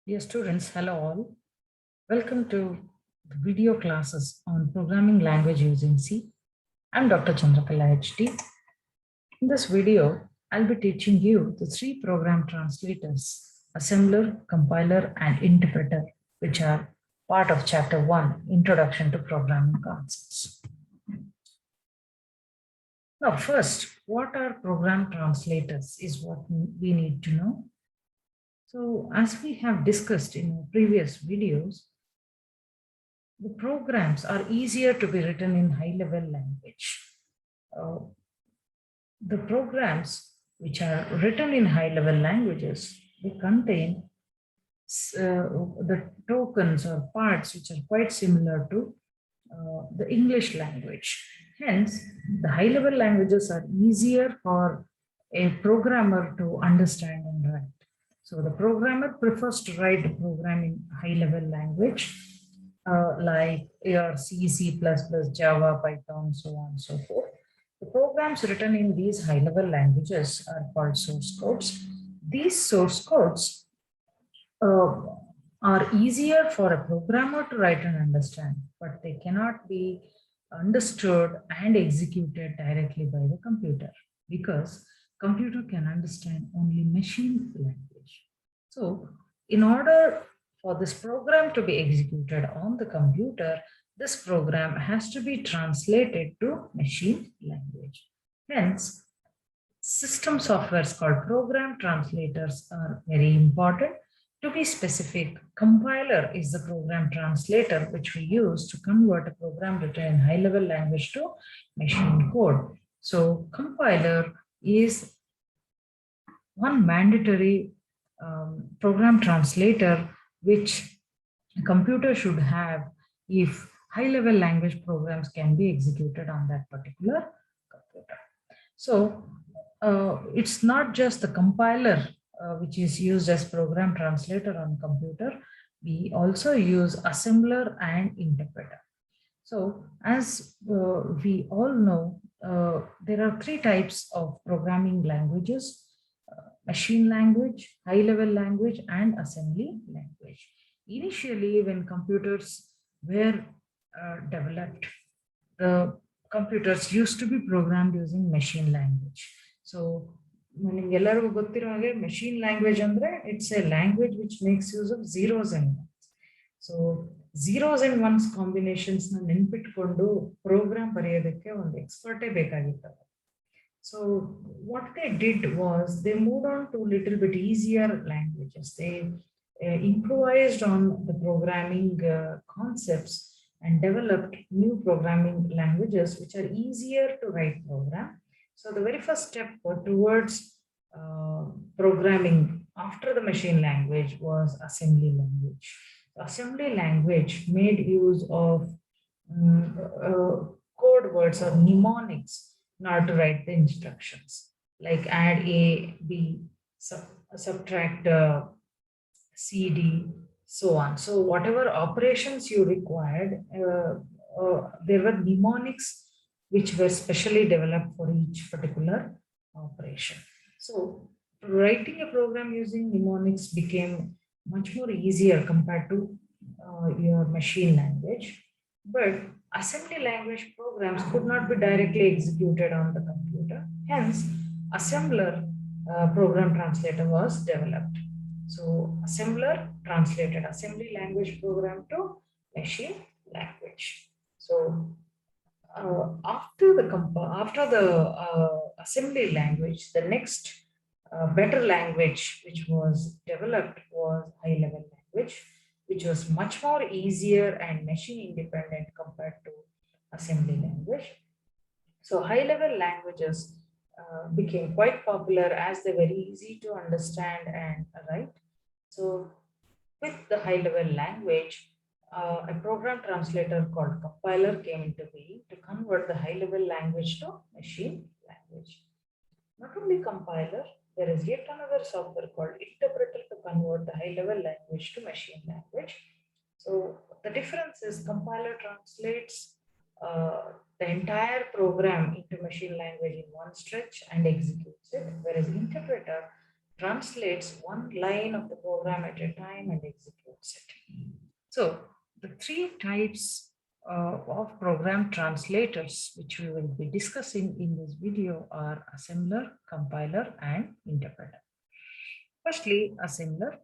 Dear students, hello all. Welcome to the video classes on programming language using C. I'm Dr. Chandrakala HD. In this video, I'll be teaching you the three program translators, assembler, compiler, and interpreter, which are part of chapter 1, Introduction to Programming Concepts. Now, first, what are program translators is what we need to know. So, as we have discussed in previous videos, the programs are easier to be written in high-level language. The programs which are written in high-level languages, they contain the tokens or parts which are quite similar to the English language. Hence, the high-level languages are easier for a programmer to understand and write. So the programmer prefers to write a program in high-level language like your C, C++, Java, Python, so on and so forth. The programs written in these high-level languages are called source codes. These source codes are easier for a programmer to write and understand, but they cannot be understood and executed directly by the computer because computer can understand only machine language. So in order for this program to be executed on the computer, this program has to be translated to machine language. Hence, system softwares called program translators are very important. To be specific, compiler is the program translator which we use to convert a program written in high-level language to machine code. So compiler is one mandatory program translator which a computer should have if high-level language programs can be executed on that particular computer. So it's not just the compiler which is used as program translator on computer. We also use assembler and interpreter. So as we all know, there are three types of programming languages: machine language, high-level language, and assembly language. Initially, when computers were developed, the computers used to be programmed using machine language. So ನಿಮ್ಗೆಲ್ಲರಿಗೂ ಗೊತ್ತಿರೋ ಹಾಗೆ machine language ಅಂದ್ರೆ it's a language which makes use of zeros and ones. So zeros and ones combinations ನ ನೆನ್ಪಿಟ್ಕೊಂಡು program ಬರೆಯೋದಕ್ಕೆ ಒಂದು ಎಕ್ಸ್ಪರ್ಟೇ ಬೇಕಾಗಿತ್ತು. So what they did was they moved on to little bit easier languages. They improvised on the programming concepts and developed new programming languages which are easier to write program. So the very first step towards programming after the machine language was assembly language. Assembly language made use of code words or mnemonics in order to write the instructions, like add A, B, subtract CD, so on. So whatever operations you required, there were mnemonics which were specially developed for each particular operation. So writing a program using mnemonics became much more easier compared to your machine language. But assembly language programs could not be directly executed on the computer. Hence, assembler program translator was developed. So assembler translated assembly language program to machine language. So after the assembly language, the next better language which was developed was high-level language, which was much more easier and machine independent compared to assembly language. So high-level languages became quite popular as they were easy to understand and write. So with the high-level language, a program translator called compiler came into being to convert the high-level language to machine language. Not only compiler, there is yet another software called interpreter to convert the high-level language to machine language. So the difference is compiler translates the entire program into machine language in one stretch and executes it, whereas interpreter translates one line of the program at a time and executes it. So the three types of program translators, which we will be discussing in this video, are assembler, compiler, and interpreter. Firstly, assembler.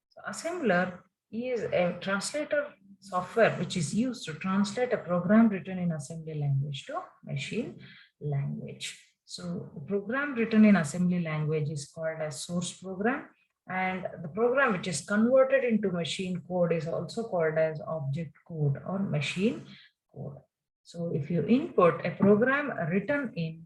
So assembler is a translator software which is used to translate a program written in assembly language to machine language. So the program written in assembly language is called as source program, and the program which is converted into machine code is also called as object code or machine code. So if you input a program written in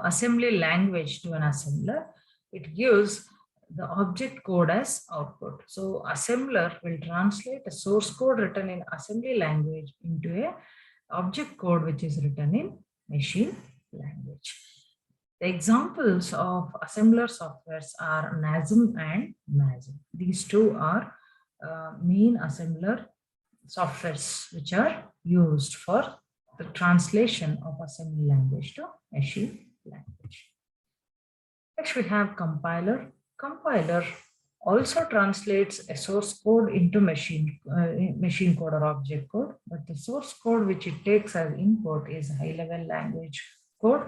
assembly language to an assembler, it gives the object code as output. So assembler will translate a source code written in assembly language into a object code which is written in machine language. The examples of assembler softwares are NASM and MASM. These two are main assembler softwares which are used for the translation of assembly language to machine language. Next, we have compiler. Compiler also translates a source code into machine code or object code, but the source code which it takes as input is high-level language code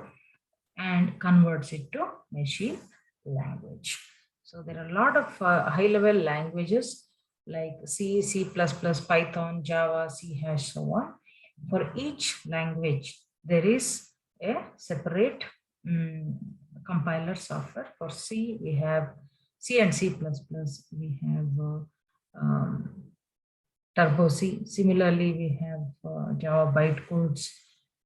and converts it to machine language. So there are a lot of high-level languages like C, C++, Python, Java, C#, so on. For each language, there is a separate compiler software. For C, we have C and C++, we have Turbo C. Similarly, we have Java bytecodes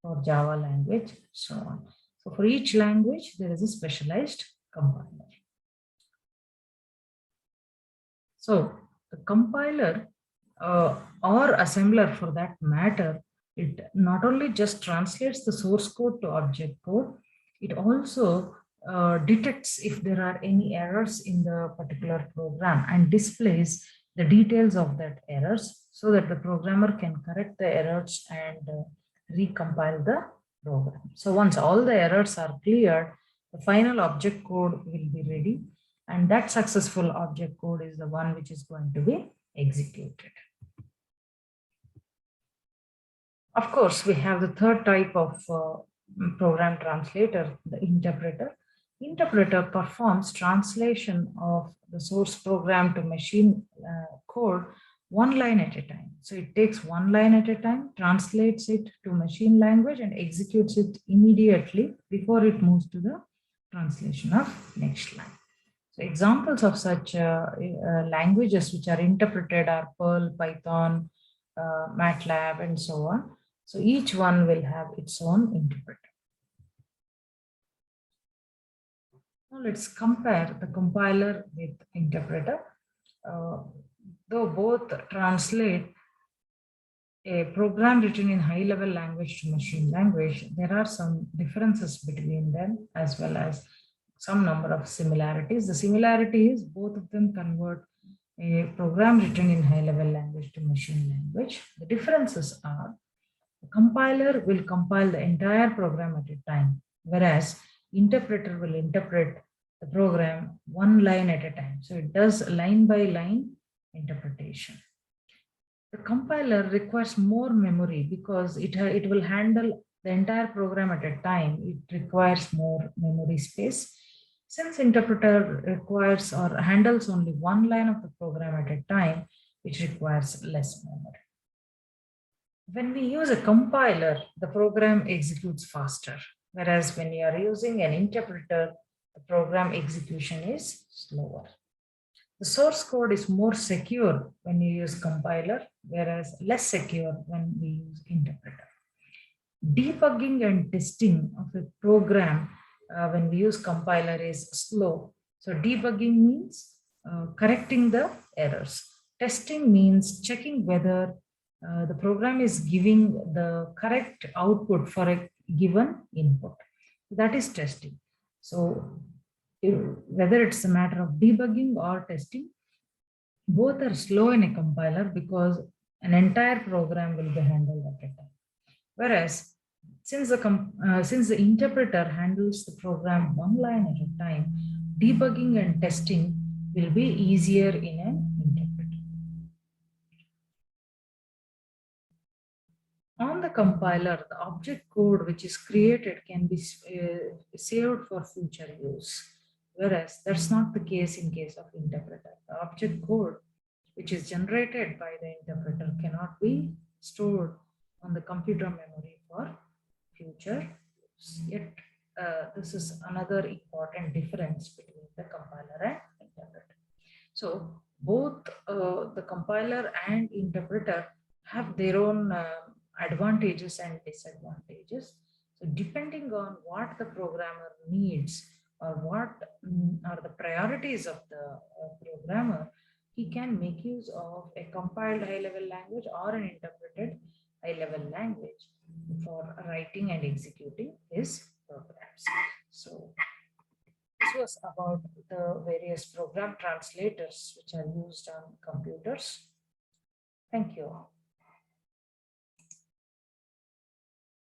for Java language, so on. So for each language, there is a specialized compiler. So the compiler or assembler for that matter, it not only just translates the source code to object code, it also detects if there are any errors in the particular program and displays the details of that errors so that the programmer can correct the errors and recompile the program. So once all the errors are cleared, the final object code will be ready, and that successful object code is the one which is going to be executed. Of course, we have the third type of program translator, the interpreter. Interpreter performs translation of the source program to machine code one line at a time. So it takes one line at a time, translates it to machine language and executes it immediately before it moves to the translation of next line. So examples of such languages which are interpreted are Perl, Python, MATLAB, and so on. So each one will have its own interpreter. Now let's compare the compiler with interpreter. Though both translate a program written in high-level language to machine language, there are some differences between them as well as some number of similarities. The similarity is both of them convert a program written in high-level language to machine language. The differences are the compiler will compile the entire program at a time, whereas interpreter will interpret the program one line at a time. So it does line by line interpretation. The compiler requires more memory because it will handle the entire program at a time. It requires more memory space. Since interpreter requires or handles only one line of the program at a time, it requires less memory. When we use a compiler, the program executes faster, whereas when you are using an interpreter, the program execution is slower. The source code is more secure when you use compiler, whereas less secure when we use interpreter. Debugging and testing of a program when we use compiler is slow. So debugging means correcting the errors. Testing means checking whether the program is giving the correct output for a given input. That is testing. So whether it's a matter of debugging or testing, both are slow in a compiler because an entire program will be handled at a time. Whereas since the interpreter handles the program one line at a time, debugging and testing will be easier in an interpreter. On the compiler, the object code which is created can be saved for future use, whereas that's not the case in case of interpreter. The object code which is generated by the interpreter cannot be stored on the computer memory for future use. Yet, this is another important difference between the compiler and interpreter. So, both the compiler and interpreter have their own advantages and disadvantages. So, depending on what the programmer needs or what are the priorities of the programmer, he can make use of a compiled high-level language or an interpreted high-level language for writing and executing his programs. So this was about the various program translators which are used on computers. Thank you.